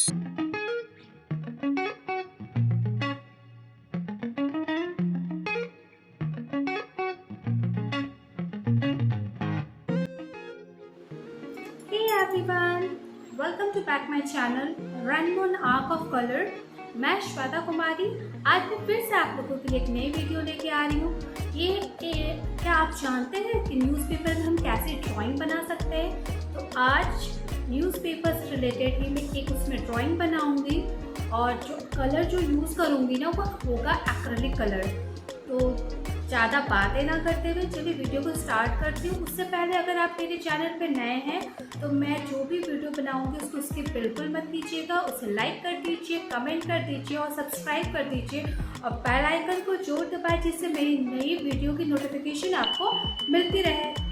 Hey everyone, welcome to back my channel Rainbow Arc of Color। मैं श्वेता कुमारी आज मैं फिर से आप लोगों के लिए एक नई वीडियो लेके आ रही हूँ। क्या आप जानते हैं कि न्यूज़पेपर में हम कैसे ड्राइंग बना सकते हैं? तो आज न्यूज़पेपर से रिलेटेड ही मैं एक उसमें ड्राइंग बनाऊंगी और जो कलर जो यूज़ करूँगी ना वो होगा एक्रेलिक कलर। तो ज़्यादा बातें ना करते हुए चलिए वीडियो को स्टार्ट करती हूँ। उससे पहले अगर आप मेरे चैनल पे नए हैं तो मैं जो भी वीडियो बनाऊँगी उसको स्किप बिल्कुल मत कीजिएगा, उसे लाइक कर दीजिए, कमेंट कर दीजिए और सब्सक्राइब कर दीजिए और बेल आइकन को जोर दबाएं जिससे मेरी नई वीडियो की नोटिफिकेशन आपको मिलती रहे।